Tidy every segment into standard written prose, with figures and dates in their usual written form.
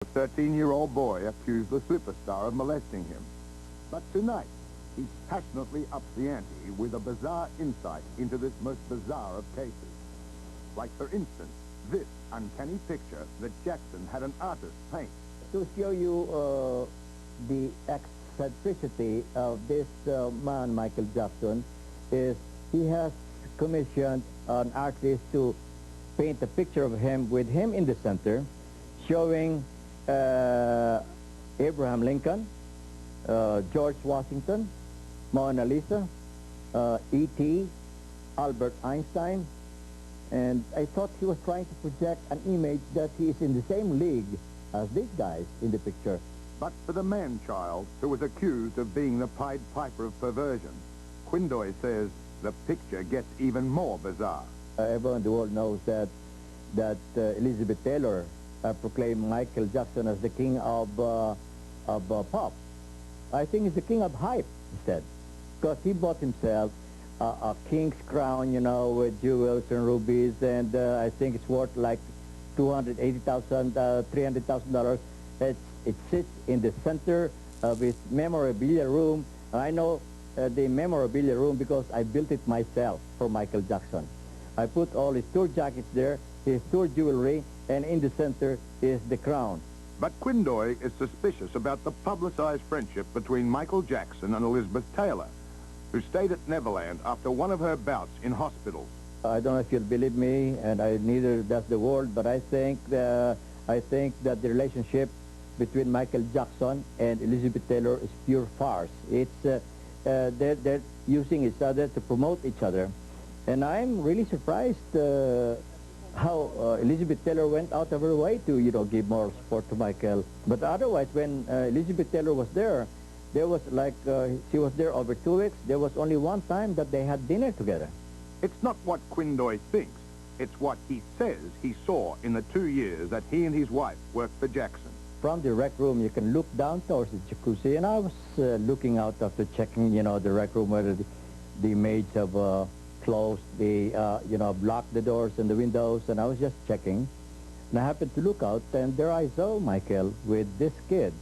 A 13-year-old boy accused the superstar of molesting him. But tonight, he passionately ups the ante with a bizarre insight into this most bizarre of cases. Like, for instance, this uncanny picture that Jackson had an artist paint. To show you the eccentricity of this man, Michael Jackson, is he has commissioned an artist to paint a picture of him with him in the center, showing Abraham Lincoln, George Washington, Mona Lisa, E.T., Albert Einstein, and I thought he was trying to project an image that he is in the same league as these guys in the picture. But for the man-child who was accused of being the Pied Piper of perversion, Quindoy says the picture gets even more bizarre. Everyone in the world knows that Elizabeth Taylor proclaimed Michael Jackson as the king of pop. I think he's the king of hype instead, because he bought himself a king's crown, you know, with jewels and rubies, and I think it's worth like $280,000, $300,000. It sits in the center of his memorabilia room. I know the memorabilia room because I built it myself for Michael Jackson. I put all his tour jackets there, his tour jewelry, and in the center is the crown. But Quindoy is suspicious about the publicized friendship between Michael Jackson and Elizabeth Taylor, who stayed at Neverland after one of her bouts in hospitals. I don't know if you'll believe me, and neither does the world, but I think that the relationship between Michael Jackson and Elizabeth Taylor is pure farce. It's they're using each other to promote each other, and I'm really surprised how Elizabeth Taylor went out of her way to, you know, give more support to Michael. But otherwise, when Elizabeth Taylor was there was like, she was there over 2 weeks. There was only one time that they had dinner together. It's not what Quindoy thinks. It's what he says he saw in the 2 years that he and his wife worked for Jackson. From the rec room, you can look down towards the jacuzzi, and I was looking out after checking, you know, the rec room, whether the maids have closed the, you know, blocked the doors and the windows, and I was just checking. And I happened to look out, and there I saw Michael with this kid,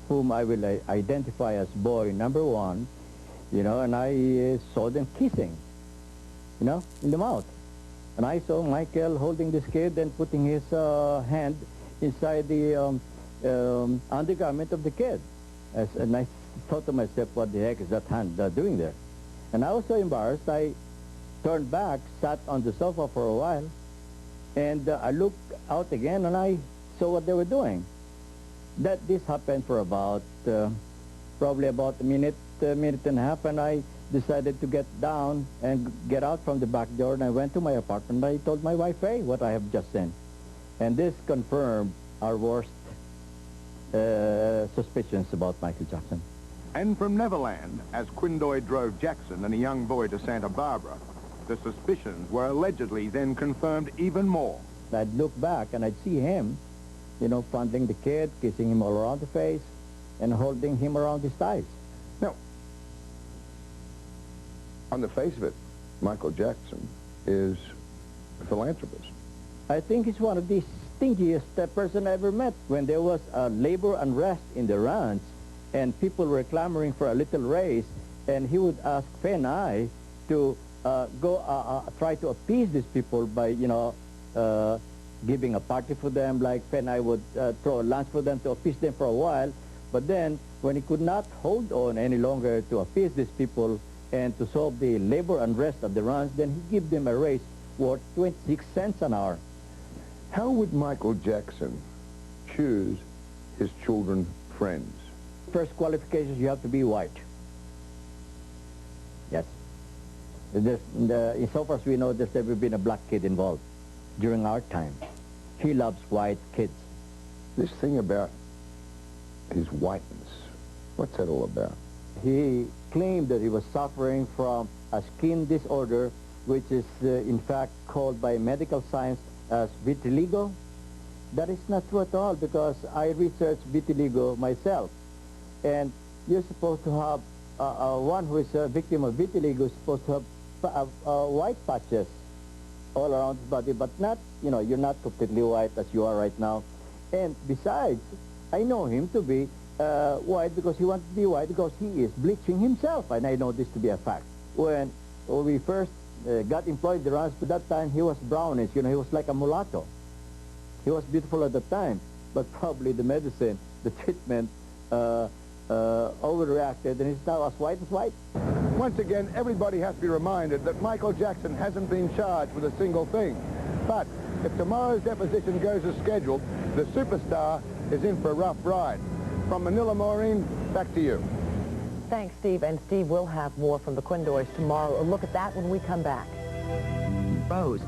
whom I will identify as boy number 1, you know, and I saw them kissing, you know, in the mouth. And I saw Michael holding this kid and putting his hand inside the undergarment of the kid. And I thought to myself, what the heck is that hand doing there? And I was so embarrassed, I turned back, sat on the sofa for a while, and I looked out again, and I saw what they were doing. This happened for about, probably about a minute and a half, and I decided to get down and get out from the back door, and I went to my apartment. I told my wife, hey, what I have just seen. And this confirmed our worst suspicions about Michael Jackson. And from Neverland, as Quindoy drove Jackson and a young boy to Santa Barbara, the suspicions were allegedly then confirmed even more. I'd look back and I'd see him, you know, fondling the kid, kissing him all around the face, and holding him around his thighs. Now, on the face of it, Michael Jackson is a philanthropist. I think he's one of the stingiest person I ever met. When there was a labor unrest in the ranch, and people were clamoring for a little raise, and he would ask Faye and I to go try to appease these people by, you know, giving a party for them. Like Faye and I would throw a lunch for them to appease them for a while. But then, when he could not hold on any longer to appease these people and to solve the labor unrest of the ranch, then he gave them a raise worth 26 cents an hour. How would Michael Jackson choose his children friends? First qualifications, you have to be white. Yes. So far as we know, there's never been a black kid involved during our time. He loves white kids. This thing about his whiteness, what's that all about? He claimed that he was suffering from a skin disorder, which is in fact called by medical science as vitiligo. That is not true at all, because I researched vitiligo myself. And you're supposed to have, one who is a victim of vitiligo is supposed to have white patches all around his body, but not, you know, you're not completely white as you are right now. And besides, I know him to be white because he wants to be white because he is bleaching himself, and I know this to be a fact. When we first got employed the ranch, at that time he was brownish, you know, he was like a mulatto. He was beautiful at the time, but probably the medicine, the treatment, overreacted, and he's now as white as white. Once again, everybody has to be reminded that Michael Jackson hasn't been charged with a single thing. But if tomorrow's deposition goes as scheduled, the superstar is in for a rough ride. From Manila, Maureen, back to you. Thanks, Steve. And Steve will have more from the Quindoys tomorrow. A look at that when we come back. Rose.